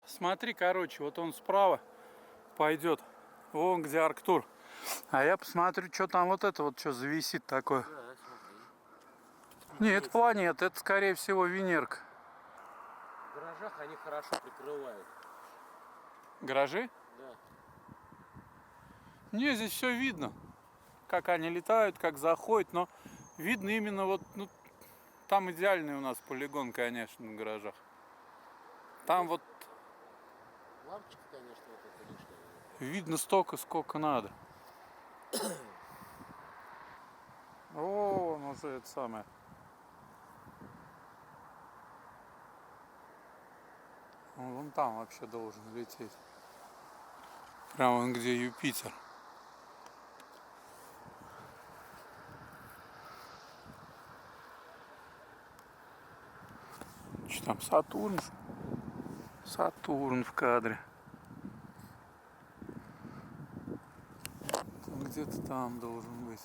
Смотри, короче, вот он справа пойдет. Вон где Арктур. А я посмотрю, что там вот это вот что зависит такое. Да, смотри. Нет, это планета, это скорее всего Венерка. В гаражах они хорошо прикрывают. Гаражи? Да. Не, здесь все видно. Как они летают, как заходят, но видно именно вот, ну, там идеальный у нас полигон, конечно, на гаражах. Там вот Лампочка, конечно, вот это лишнее. видно столько, сколько надо. О, он уже это самое. Он вон там вообще должен лететь. Прямо вон где Юпитер. Что там, Сатурн? Сатурн в кадре. Он где-то там должен быть.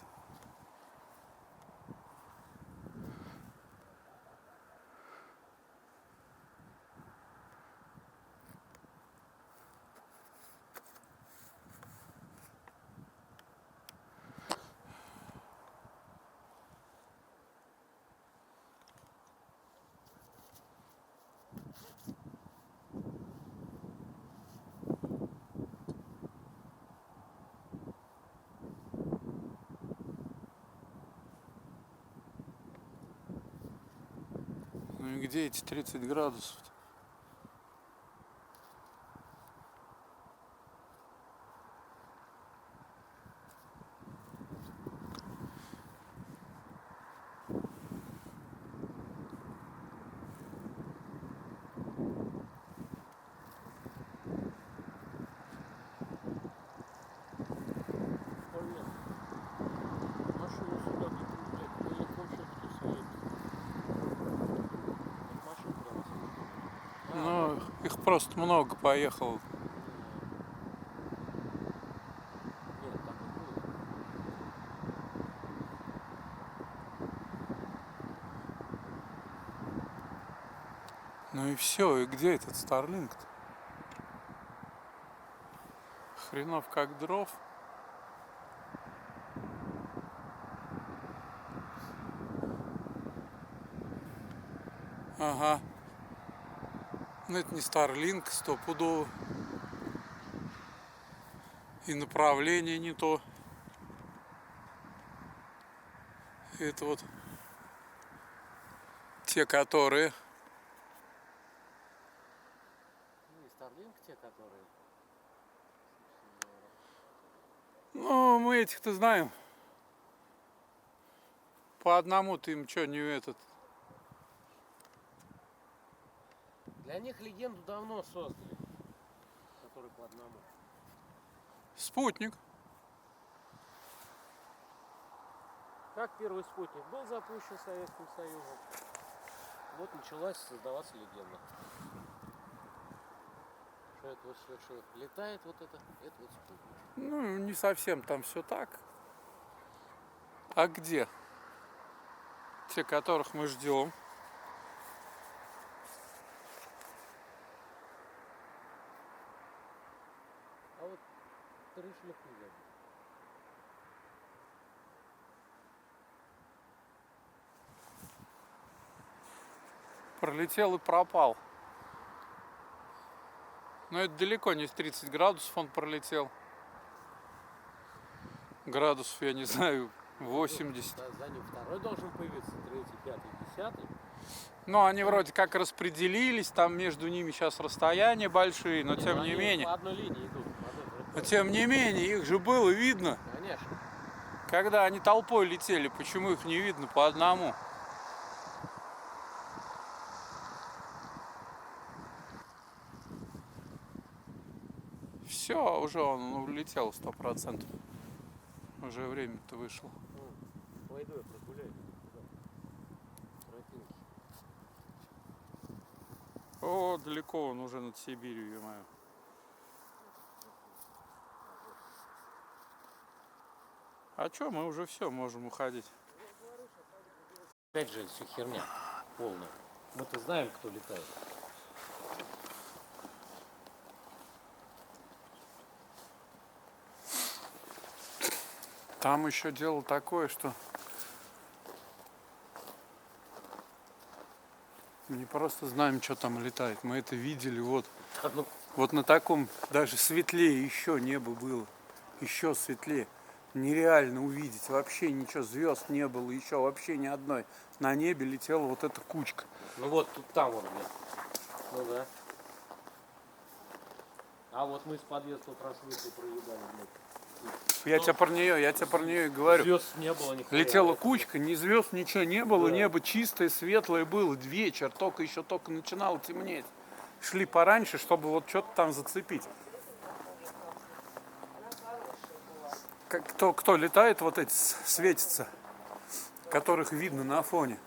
Ну и где эти 30 градусов? Привет. Машину сюда не пускать. Далеко все-таки стоит. От машин прямо смотри. Ну, их просто много поехало. Нет, так и будет. Ну и все, и где этот Старлинг-то? Хренов как дров. Ага. Ну это не Старлинг, стопудово. И направление не то. Это вот те, которые... Ну и Starlink те, которые, собственно говоря. Ну, мы этих-то знаем. По одному-то им что, не этот... Для них легенду давно создали. Который по одному. Спутник. Как первый спутник был запущен Советским Союзом, вот началась создаваться легенда. Что это вот все, что летает вот это вот спутник. Ну, не совсем там все так. А где? Те, которых мы ждем. А вот решили хуй забить. Пролетел и пропал. Но это далеко не в 30 градусов он пролетел. Градусов, я не знаю, 80. За ним второй должен появиться, третий, пятый, десятый. Ну, они вроде как распределились, там между ними сейчас расстояния большие, но тем не менее. По одной линии идут. Но тем не менее, их же было видно. Конечно. Когда они толпой летели, почему их не видно по одному? Все, уже он улетел 100%. Уже время-то вышло. Пойду я прогуляюсь. Тропинки. О, далеко он уже над Сибирью, ё-моё. А чё, мы уже все можем уходить. Опять же, все херня полная. Мы-то знаем, кто летает. Там еще дело такое, что мы не просто знаем, что там летает, мы это видели вот. А, ну, Вот на таком даже светлее еще небо было. Еще светлее. Нереально увидеть. Вообще ничего, звезд не было, еще вообще ни одной. На небе летела вот эта кучка. ну вот тут там вот где. Ну да. А вот мы с подъезда тот раз вышли, проедали, блядь. Я тебе про нее и говорю. Звезд не было ни хуя. Летела Это кучка, ни звезд, ничего не было, Да. небо чистое, светлое было, вечер, еще только начинало темнеть. Шли пораньше, чтобы вот что-то там зацепить. Кто летает, вот эти светятся, которых видно на фоне.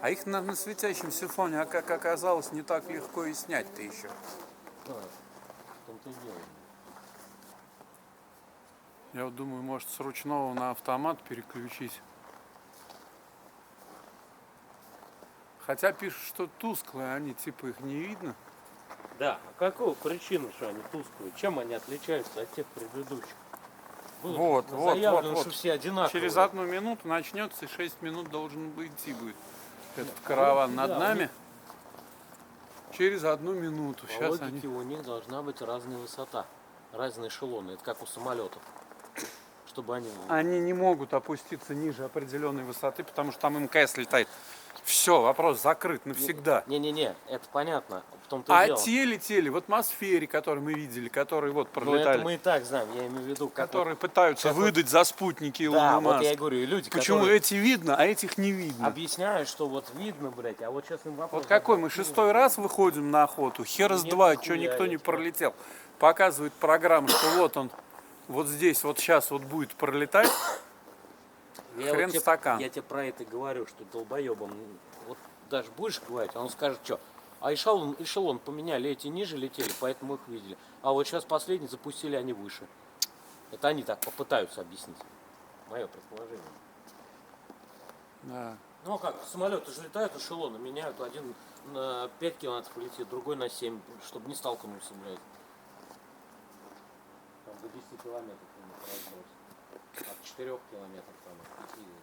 А их на светящемся фоне, а как оказалось, не так легко и снять-то еще. Да, в том-то и дело. Я вот думаю, может, с ручного на автомат переключить. Хотя пишут, что тусклые они, типа их не видно. Да, а какую причину, что они тусклые? Чем они отличаются от тех предыдущих? Было заявлено, что все одинаковые. Через 1 минуту начнется, и 6 минут должен идти будет этот караван над нами. Через 1 минуту. По Сейчас логике у них должна быть разная высота, разные эшелоны. Это как у самолетов. Чтобы они не могут опуститься ниже определенной высоты, потому что там МКС летает. Все, вопрос закрыт навсегда. Не-не-не, это понятно. В том-то и А дело. те летели в атмосфере, которые мы видели, которые вот Ну пролетали. это мы и так знаем, я имею в виду, как которые пытаются как выдать за спутники Илона да, вот Маска. я и говорю, и люди, Почему которые эти видно, а этих не видно? объясняют, что вот видно, блядь, а вот сейчас им вопрос. Вот какой мы 6-й раз выходим на охоту, хер с Нет, два, нихуя, что никто я не тебе- пролетел. Показывает программа, что вот он, вот здесь, вот сейчас вот будет пролетать. Хрен тебе, стакан. я тебе про это говорю, что долбоебом, вот даже будешь говорить, а он скажет, что, а эшелон поменяли, эти ниже летели, поэтому их видели. А вот сейчас последний запустили, они выше. Это они так попытаются объяснить. Мое предположение. Да. Ну а как, самолеты же летают, эшелоны меняют, один на 5 километров летит, другой на 7, чтобы не столкнулся, блядь. Там до 10 километров по разброс. От 4 километров там, от 5 до 10.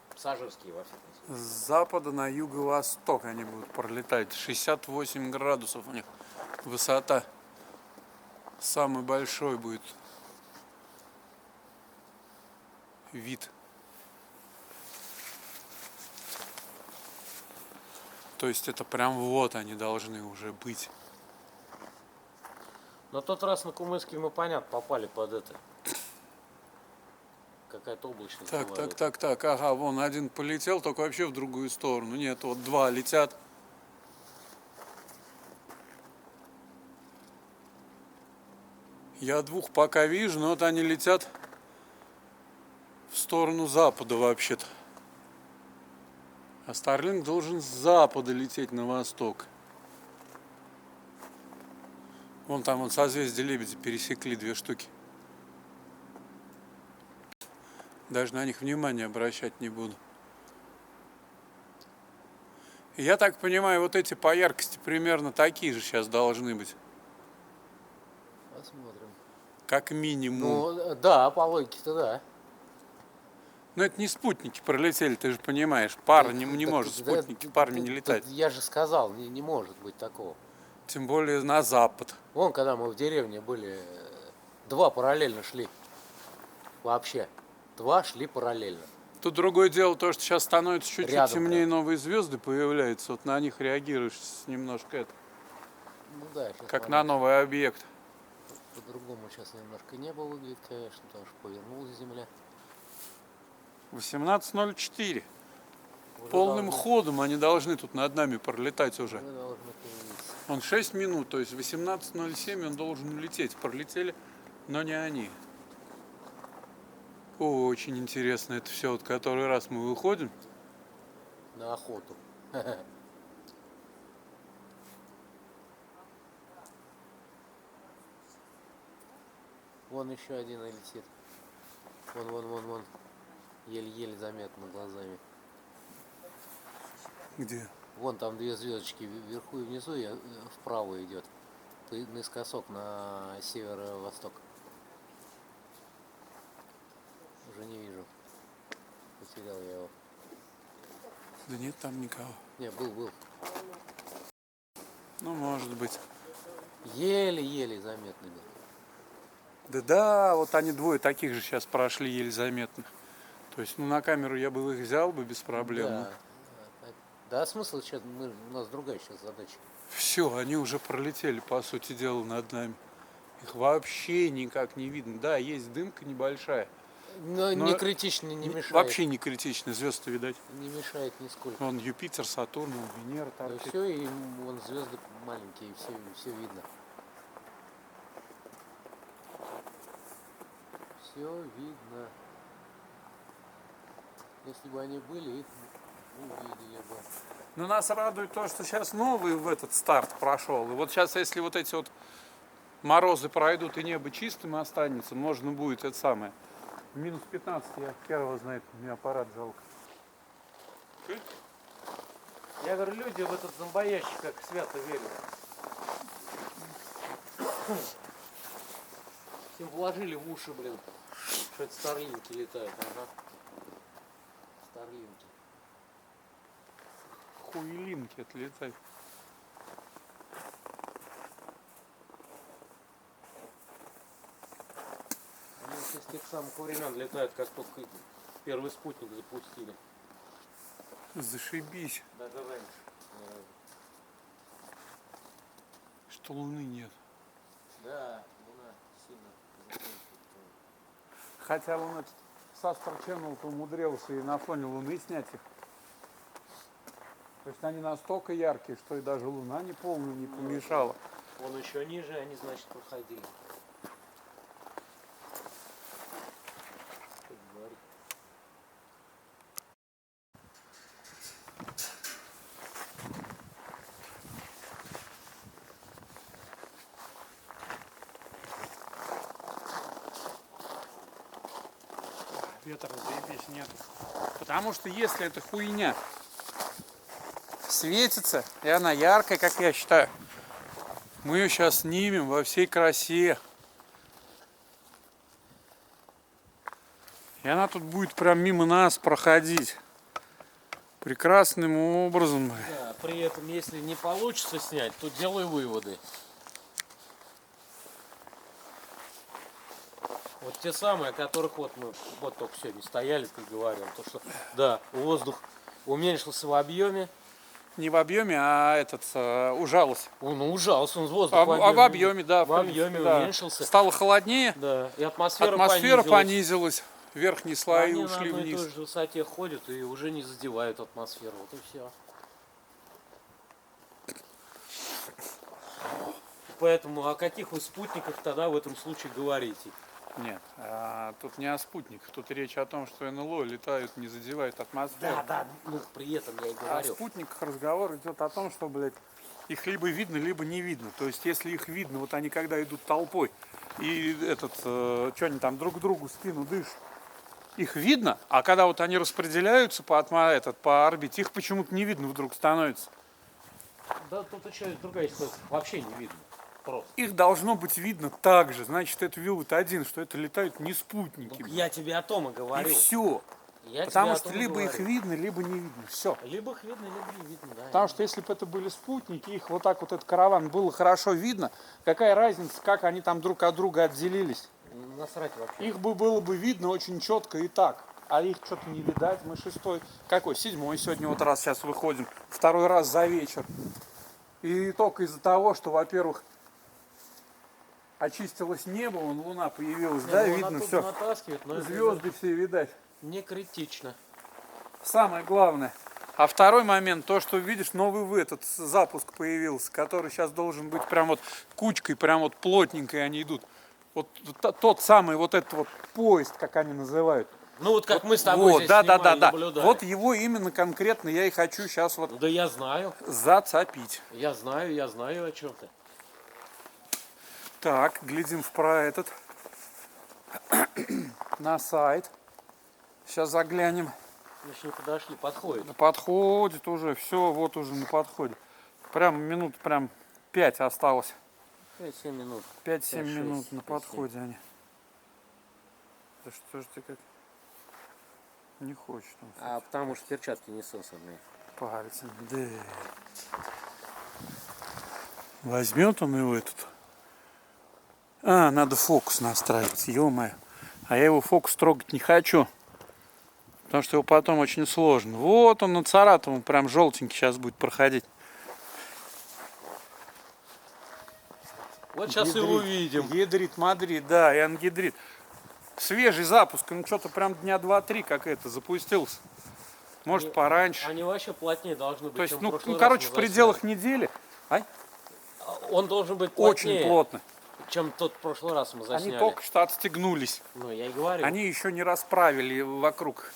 Пассажирские во всяком случае. С запада на юго-восток они будут пролетать. 68 градусов у них высота. Самый большой будет вид. То есть это прям вот они должны уже быть. Но тот раз на Кумыске мы, понятно, попали под это. Какая-то облачность была. Так. Ага, вон один полетел, только вообще в другую сторону. Нет, вот два летят. Я двух пока вижу, но вот они летят в сторону запада вообще-то. А Старлинг должен с запада лететь на восток. Вон там вот созвездие Лебедя пересекли 2 штуки. Даже на них внимания обращать не буду. И я так понимаю, вот эти по яркости примерно такие же сейчас должны быть. Посмотрим. Как минимум. Ну, да, по логике-то да. Но это не спутники пролетели, ты же понимаешь. Пара не Так, может да, спутники парами не летать. Я же сказал, не может быть такого. Тем более на запад. Вон, когда мы в деревне были, 2 параллельно шли. Вообще. 2 шли параллельно. Тут другое дело, то, что сейчас становится чуть-чуть Рядом темнее, прям. новые звезды появляются. Вот на них реагируешь немножко это, Ну да, сейчас как на новый объект. по-другому сейчас немножко небо выглядит, конечно, потому что повернулась земля. 18:04. Уже Полным должны- ходом они должны тут над нами пролетать уже. уже должны появиться. Он 6 минут, то есть 18:07 он должен улететь. Пролетели, но не они. Очень интересно это все. Вот который раз мы выходим. На охоту. Вон еще один летит. Вон. Еле-еле заметно глазами. Где? Вон там 2 звездочки вверху и внизу, и вправо идет. Наискосок на северо-восток. уже не вижу. Потерял я его. Да нет там никого. Не, был. Ну, может быть. Еле-еле заметный был. Да, вот они двое таких же сейчас прошли еле заметно. То есть, ну, на камеру я бы их взял бы без проблем. Да. Да, смысл сейчас, у нас другая сейчас задача. Все, они уже пролетели, по сути дела, над нами. Их вообще никак не видно. Да, есть дымка небольшая. Но не критично, не мешает. Вообще не критично, звезды видать. Не мешает нисколько. Вон Юпитер, Сатурн, Венера. Да все, и вон звезды маленькие, все видно. Все видно. Если бы они были, их увидели бы. Но нас радует то, что сейчас новый в этот старт прошел. И вот сейчас, если вот эти вот морозы пройдут и небо чистым останется, можно будет это самое. Минус 15, я хер его знает, мне аппарат жалко. Я говорю, люди в этот зомбоящик как свято верят. Всем вложили в уши, блин, что это старлинки летают, ага. Старлинки. Хуелинки отлетают. Они с тех самых времен летают, как только первый спутник запустили. Зашибись, Даже раньше. что Луны нет. Да, Луна сильно закончилась. Хотя Луна Састер Channel умудрился и на фоне Луны снять их. То есть они настолько яркие, что и даже Луна не полную не помешала. Он еще ниже, они, значит, проходили. Как говорит. Ветра заебись нет. Потому что если эта хуйня светится, и она яркая, как я считаю, мы ее сейчас снимем во всей красе. И она тут будет прям мимо нас проходить. Прекрасным образом. Да, при этом, если не получится снять, то делай выводы. Вот те самые, о которых вот мы вот только сегодня стояли, ты говорил, то что да, воздух уменьшился в объеме. Не в объеме, а ужался. Он ужался, он воздух В объеме, да. В объеме да. уменьшился. Стало холоднее, Да, и атмосфера понизилась. Верхние слои они ушли на одной и вниз. той же высоте ходят и уже не задевают атмосферу. Вот и все. Поэтому о каких вы спутниках тогда в этом случае говорите? Нет, тут не о спутниках, тут речь о том, что НЛО летают, не задевают атмосферу. Да, ну при этом я и О говорю. спутниках разговор идет о том, что, блядь, их либо видно, либо не видно. То есть, если их видно, вот они когда идут толпой, и что они там друг другу в спину дышат, их видно, а когда вот они распределяются по орбите, их почему-то не видно вдруг становится. Да тут еще другая ситуация. Вообще не видно. Просто. Их должно быть видно так же. Значит, это вывод один, что это летают не спутники. Я тебе о том и говорю. И все. Я Потому тебе что о том и либо говорю. их видно, либо не видно. Все. Либо их видно, либо не видно, да. Потому что если бы это были спутники, их вот так вот этот караван было хорошо видно, какая разница, как они там друг от друга отделились. Насрать вообще. Их бы было бы видно очень четко и так. А их что-то не видать. Мы седьмой сегодня вот раз сейчас выходим. Второй раз за вечер. И только из-за того, что, во-первых, очистилось небо, луна появилась, да, видно все. Звезды все видать. Не критично. Самое главное. А второй момент, то, что видишь, новый этот запуск появился, который сейчас должен быть прям вот кучкой, прям вот плотненько они идут. Вот тот самый вот этот вот поезд, как они называют. Ну вот как мы с тобой здесь да. наблюдали. Вот его именно конкретно я и хочу сейчас вот Да я знаю. зацепить. Я знаю о чем ты. Так, глядим на сайт. Сейчас заглянем. Мы еще не подошли, подходит. Подходит уже, все, вот уже на подходе. Прям минут 5 осталось. 5-7 минут. 5-7 минут на подходе они. Да что ж ты как? Не хочет он. А потому что перчатки не сосанные. Пальцем, да. Возьмет он его этот. А, надо фокус настраивать, ё-моё. А я его фокус трогать не хочу. Потому что его потом очень сложно. Вот он над Саратовым, прям желтенький сейчас будет проходить. Вот сейчас и увидим. Гидрит Мадрид, да, и ангидрит. Свежий запуск, ну что-то прям дня 2-3 как это запустился. Может пораньше. Они вообще плотнее должны быть, То есть, чем ну, в прошлый раз короче, мы в пределах недели. А? засняли. Он должен быть плотнее, Очень плотно. чем тот в прошлый раз мы засняли. Они только что отстегнулись. Ну, я и говорю. Они еще не расправили вокруг.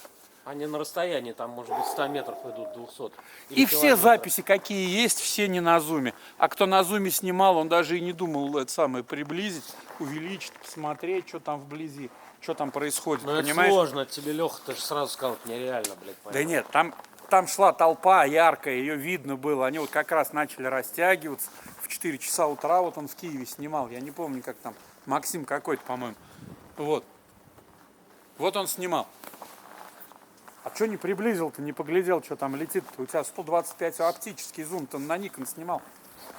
Они на расстоянии, там, может быть, 100 метров идут, 200. И Или все километров. записи, какие есть, все не на зуме. А кто на зуме снимал, он даже и не думал это самое приблизить, увеличить, посмотреть, что там вблизи, что там происходит. Ну, это понимаешь? сложно. Тебе, Леха, ты же сразу сказал, это нереально, блядь, понять. Да нет, там шла толпа яркая, ее видно было. Они вот как раз начали растягиваться. В 4 часа утра вот он в Киеве снимал. Я не помню, как там. Максим какой-то, по-моему. Вот. Вот он снимал. А что не приблизил-то, не поглядел, что там летит-то? У тебя 125 оптический зум, ты на Nikon снимал.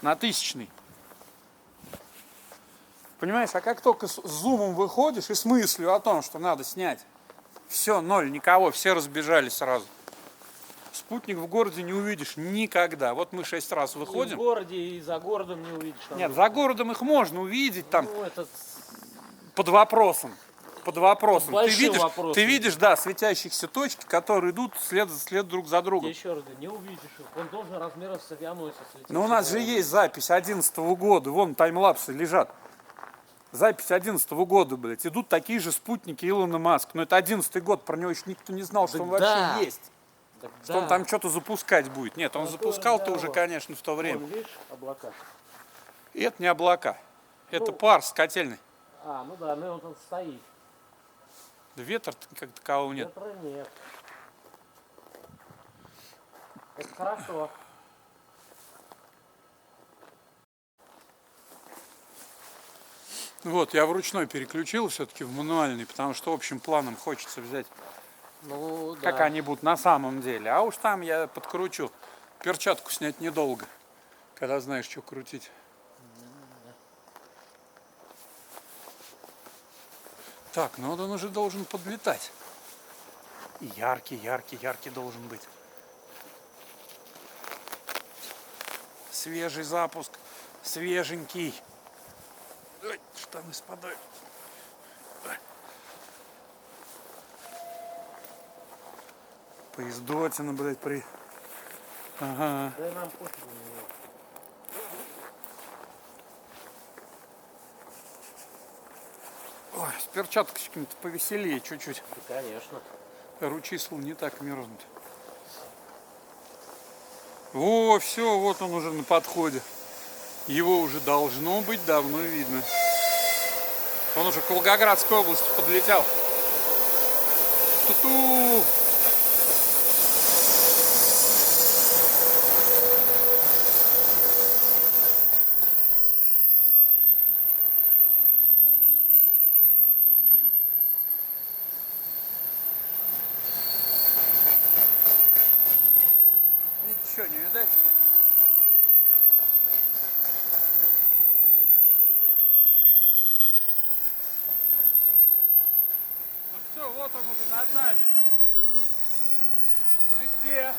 На 1000-й. Понимаешь, а как только с зумом выходишь и с мыслью о том, что надо снять, все, ноль, никого, все разбежались сразу. Спутник в городе не увидишь никогда. Вот мы 6 раз И выходим. в городе, и за городом не увидишь. Нет, за городом их можно увидеть там Ну, это... под вопросом. Под вопросом. Под большим вопросом. Ты видишь, да, светящиеся точки, которые идут след друг за Я другом. еще раз говорю, не увидишь их. Он должен размером с авианосец лететь. Но у нас же есть запись 2011 года, вон таймлапсы лежат. Запись 2011 года, блядь. Идут такие же спутники Илона Маска. Но это 2011 год, про него еще никто не знал, что Так он да. вообще есть. Так Что да. он там что-то запускать будет. Нет, он Ну, запускал-то да, уже, вот. конечно, в то время. Вон, видишь, облака. И это не облака. Это Ну. пар с котельной. А, ну да, ну вот он стоит. Да ветра как такового нет. Ветра нет. Это хорошо. Вот, я в ручной переключил все-таки в мануальный, потому что общим планом хочется взять, Ну, да. как они будут на самом деле. А уж там я подкручу. Перчатку снять недолго, когда знаешь, что крутить. Так, ну вот он уже должен подлетать. И яркий, яркий, яркий должен быть. Свежий запуск, свеженький. Ой, штаны спадают. Поездотина, блядь, Ага. Да и нам пофигу на него. Ой, с перчатками-то повеселее чуть-чуть. Да, конечно. Ручисл не так мерзнут. О, все, вот он уже на подходе. Его уже должно быть давно видно. Он уже к Волгоградской области подлетел. Ту-ту! Ничего не видать. Ну все, вот он уже над нами. Ну и где?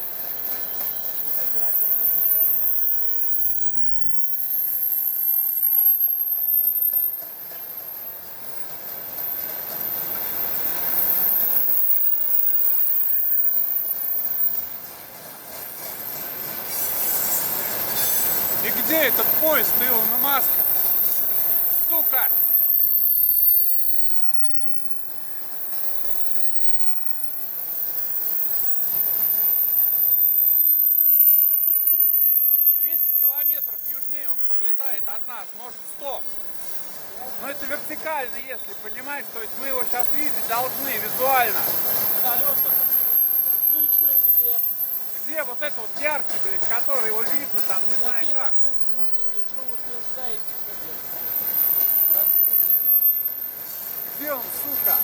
И где этот поезд Илона Маска? Сука! Километров южнее он пролетает от нас, может 100. Но это вертикально, если понимаешь, то есть мы его сейчас видеть должны визуально. Вертолет-то. Ну и что, и где? Где вот этот вот яркий, блядь, который его видно там, не знаю Какие как. нахрен спутники? Что вы утверждаете себе? Про спутники. Где он, сука?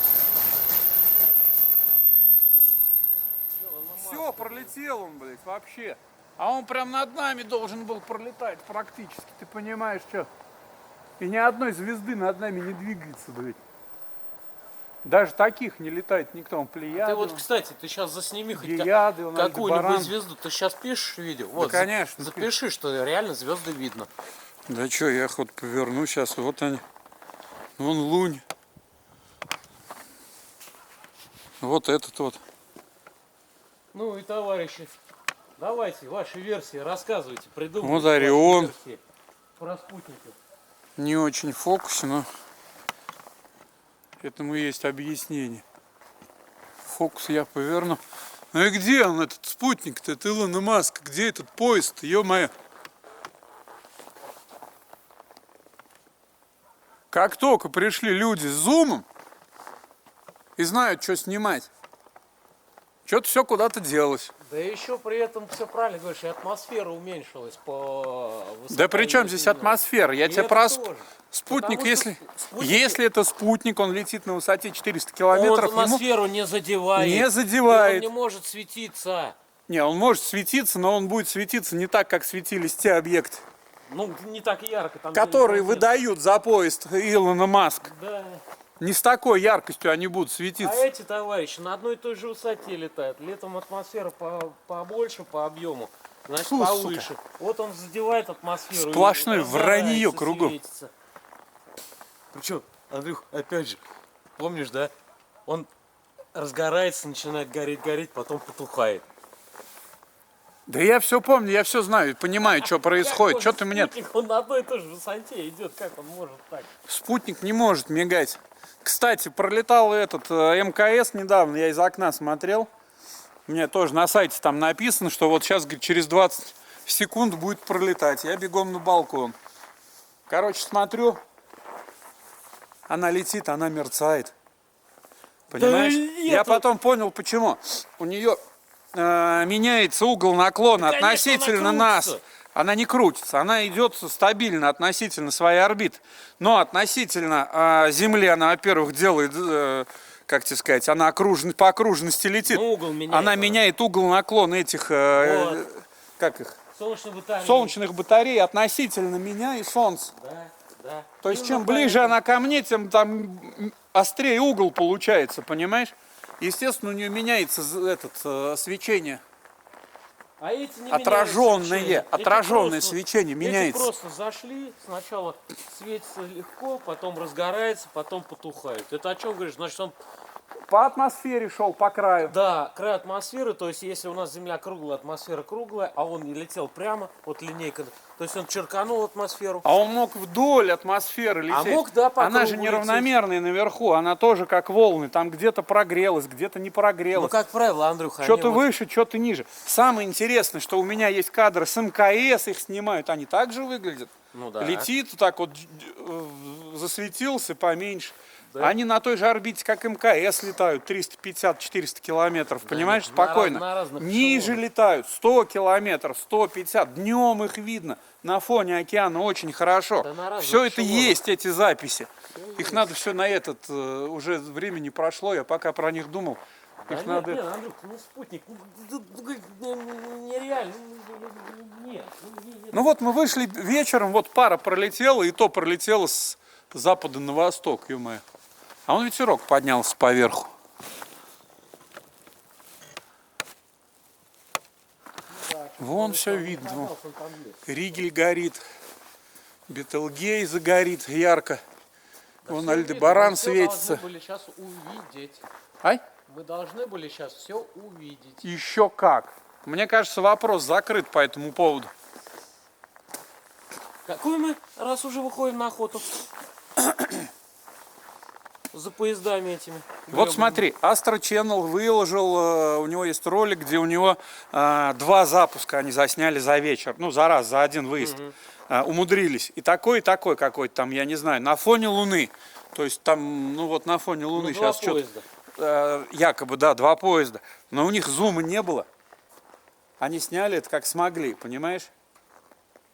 все, пролетел он, блядь, вообще. А он прям над нами должен был пролетать практически, ты понимаешь, что? И ни одной звезды над нами не двигается, блядь. Даже таких не летает никто, он Плеяды. Ты вот, кстати, ты сейчас засними хоть Геяды, он какую-нибудь Альдебаран. звезду. Ты сейчас пишешь видео? Вот, конечно. Запиши, что реально звезды видно. Да что, я хоть поверну сейчас, вот они. Вон лунь. Вот этот вот. Ну и товарищи, давайте ваши версии рассказывайте, придумывайте. Вот ваши Орион. версии про спутники. Не очень в фокусе, но этому есть объяснение. Фокус я поверну. Ну и где он, этот спутник-то, это Илона Маска? Где этот поезд-то, ё-моё? Как только пришли люди с зумом и знают, что снимать, что-то все куда-то делось. Да еще при этом все правильно говоришь, и атмосфера уменьшилась по высоте. Да при чем здесь атмосфера? Я И тебе это про тоже. спутник, Потому что если, спутники- если это спутник, он летит на высоте 400 Он километров, ему атмосферу не задевает. не И задевает. он не может светиться. Не, он может светиться, но он будет светиться не так, как светились те объекты, Ну, не так ярко. Там которые где-нибудь выдают за поезд Илона Маска. Да. Не с такой яркостью они будут А светиться. эти товарищи на одной и той же высоте летают. Летом атмосфера побольше по объему, значит Фу, повыше. Вот он задевает атмосферу. и Сплошное разгорается, вранье кругом. светится. Причем, Андрюх, опять же, помнишь, да? Он разгорается, начинает гореть, потом потухает. Да я все помню, я все знаю, понимаю, что происходит. Как Что может ты мне... спутник, он на одной и той же высоте идет, как он может так? Спутник не может мигать. Кстати, пролетал этот МКС недавно, я из окна смотрел. У меня тоже на сайте там написано, что вот сейчас, говорит, через 20 секунд будет пролетать. Я бегом на балкон. Короче, смотрю, она летит, она мерцает. Понимаешь? Да Я нету. потом понял, почему. У нее меняется угол наклона Да, конечно, относительно она нас. крутится. Она не крутится, она идет стабильно относительно своей орбиты. Но относительно Земли она, во-первых, делает, как тебе сказать, она по окружности летит. Ну, угол меняет. Она меняет угол наклона этих, как их, Солнечные батареи. солнечных батарей относительно меня и Солнца. Да, да. То есть, Именно чем ближе поэтому. она ко мне, тем там острее угол получается, понимаешь? Естественно, у нее меняется свечение. А эти не Отраженное, меняют отраженное Эти свечение Эти меняется. просто зашли, сначала светится легко, потом разгорается, потом потухает. Это о чем говоришь? Значит, он, По атмосфере шел, по краю. да, край атмосферы, то есть если у нас Земля круглая, атмосфера круглая, а он не летел прямо, вот линейка, то есть он черканул атмосферу. А он мог вдоль атмосферы лететь. мог, да, по Она же кругу неравномерная наверху, она тоже как волны. Там где-то прогрелась, где-то не Ну, прогрелась. как правило, Андрюха, Что-то они вот- выше, что-то ниже. Самое интересное, что у меня есть кадры с МКС, их снимают, они так же выглядят. Ну да. Летит вот так вот, засветился поменьше. Да. Они на той же орбите, как МКС летают, 350-400 километров, понимаешь, спокойно. на разных Ниже эшелонах. летают 100 километров, 150. Днем их видно на фоне океана очень хорошо. Да на разных Все это эшелонах. есть, эти записи. Их надо все на этот, уже времени прошло, я пока про них думал. Да Их нет, надо... нет, Андрюх, ну спутник, нереально, нет. Ну вот мы вышли вечером, вот пара пролетела, и то пролетела с запада на восток, ё-моё. А он ветерок поднялся поверху. Вон все видно. Вон. Ригель горит, Бетелгейзе горит ярко. Вон Альдебаран светится. Мы должны были сейчас увидеть. Ай? Мы должны были сейчас все увидеть. Еще как. Мне кажется, вопрос закрыт по этому поводу. Какой мы, раз уже выходим на охоту? За поездами этими. Вот смотри, Astro Channel выложил, у него есть ролик, где у него 2 запуска они засняли за вечер, ну за раз, за один выезд. Умудрились. И такой какой-то там, я не знаю, на фоне Луны. То есть там, ну вот на фоне Луны Ну, два сейчас что-то, поезда. якобы, да, 2 поезда. Но у них зума не было. Они сняли это как смогли, понимаешь?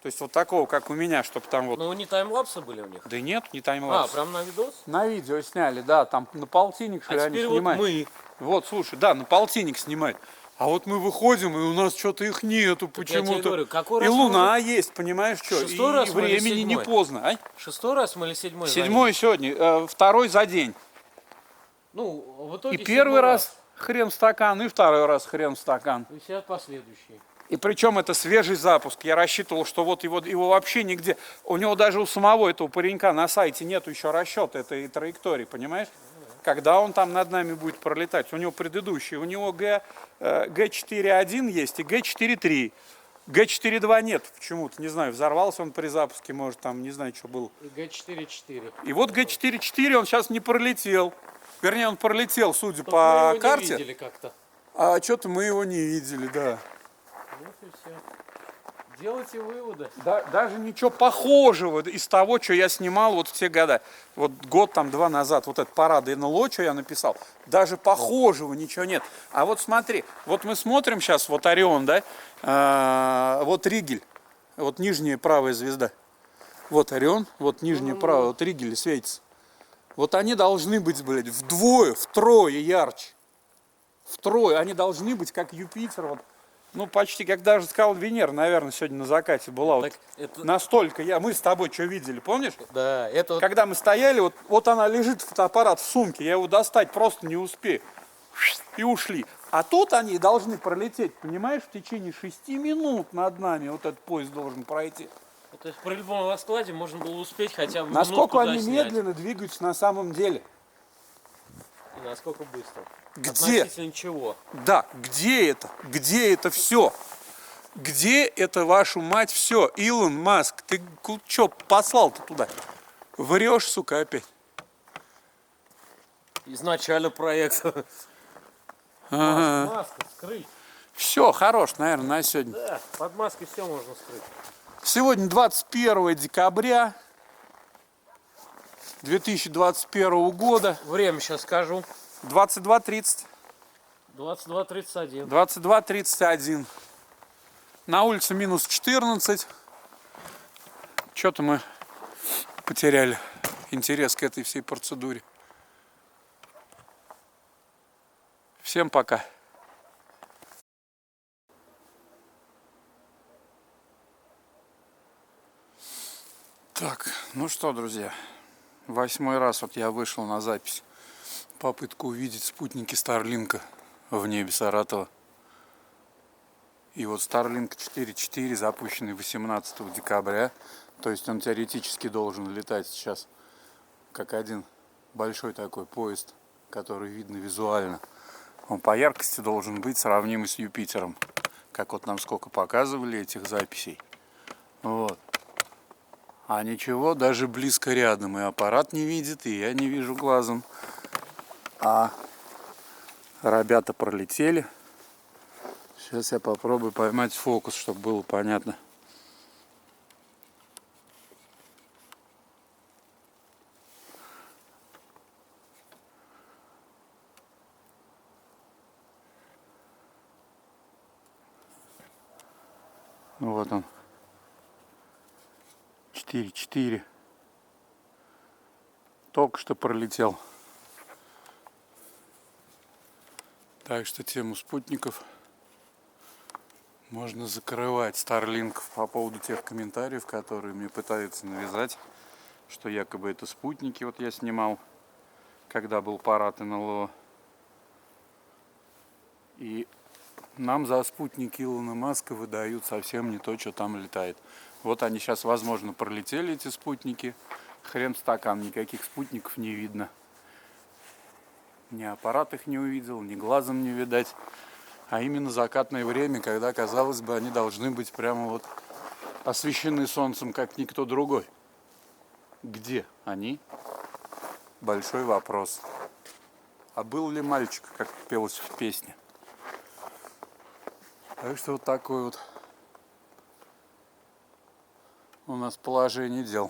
То есть вот такого, как у меня, чтобы там вот... Ну, не таймлапсы были у них? Да нет, не таймлапс. прям на видос? На видео сняли, да, там на полтинник, что ли, А они теперь вот снимают. мы. Вот, слушай, да, на полтинник снимают. А вот мы выходим, и у нас что-то их нету Так я тебе почему-то. говорю, какой И раз мы луна есть, понимаешь, что? И Шестой раз мы или времени не седьмой? поздно. А? 6-й раз мы или 7-й? Седьмой сегодня, второй за день. Ну, в И итоге первый 7-й раз хрен стакан, и второй раз хрен стакан. И сейчас последующие. И причем это свежий запуск. Я рассчитывал, что вот его вообще нигде. У него даже у самого этого паренька на сайте нету еще расчета этой траектории, понимаешь? Когда он там над нами будет пролетать. У него предыдущий. У него Г4.1 есть и Г4.3. Г4.2 нет почему-то. Не знаю, взорвался он при запуске, может там, не знаю, что было. И Г4.4. И вот Г4.4 он сейчас не пролетел. Вернее, он пролетел, судя Только мы по его карте. не видели как-то. А что-то мы его не видели, да. Вот и все. Делайте выводы. Даже ничего похожего из того, что я снимал вот в те года. Вот год там, 2 назад, вот этот парад НЛО, что я написал, даже похожего ничего нет. А вот смотри, вот мы смотрим сейчас, вот Орион, да, вот Ригель, вот нижняя правая звезда. Вот Орион, вот нижняя правая, вот Ригель светится. Вот они должны быть, блядь, вдвое, втрое ярче. Втрое, они должны быть как Юпитер, вот. Ну, почти, как даже сказал Венера, наверное, сегодня на закате была. Так Вот это... настолько мы с тобой что видели, помнишь? Да, это вот... Когда мы стояли, вот она лежит, фотоаппарат в сумке, я его достать просто не успею. И ушли. А тут они должны пролететь, понимаешь, в течение 6 минут над нами вот этот поезд должен пройти. То есть при любом раскладе можно было успеть хотя бы Насколько минутку они доснять. медленно двигаются на самом деле? И насколько быстро. Где? Относительно чего? Да, где это? Где это все? Где это, вашу мать, все? Илон Маск, ты что послал-то туда? Врешь, сука, опять. Изначально проекта. Ага. Маска скрыть. Все, хорош, наверное, на сегодня. Да, под маской все можно скрыть. Сегодня 21 декабря 2021 года. Время сейчас скажу. 22:30. 22:31. 22:31. На улице минус 14. Что-то мы потеряли интерес к этой всей процедуре. Всем пока. Так, ну что, друзья, 8-й раз вот я вышел на запись. Попытку увидеть спутники Старлинка в небе Саратова. И вот Starlink 4.4, запущенный 18 декабря. То есть он теоретически должен летать сейчас как один большой такой поезд, который видно визуально. Он по яркости должен быть сравнимый с Юпитером. Как вот нам сколько показывали этих записей. Вот. А ничего, даже близко рядом. И аппарат не видит, и я не вижу глазом. А ребята пролетели. Сейчас я попробую поймать фокус, чтобы было понятно. Вот он. 4.4. Только что пролетел. Так что тему спутников можно закрывать. Starlink по поводу тех комментариев, которые мне пытаются навязать, что якобы это спутники. Вот я снимал, когда был парад НЛО. И нам за спутники Илона Маска выдают совсем не то, что там летает. Вот они сейчас, возможно, пролетели, эти спутники. Хрен стакан, никаких спутников не видно. Ни аппарат их не увидел, ни глазом не видать. А именно закатное время, когда, казалось бы, они должны быть прямо вот освещены солнцем, как никто другой. Где они? Большой вопрос. А был ли мальчик, как пелось в песне? Так что вот такое вот у нас положение дел.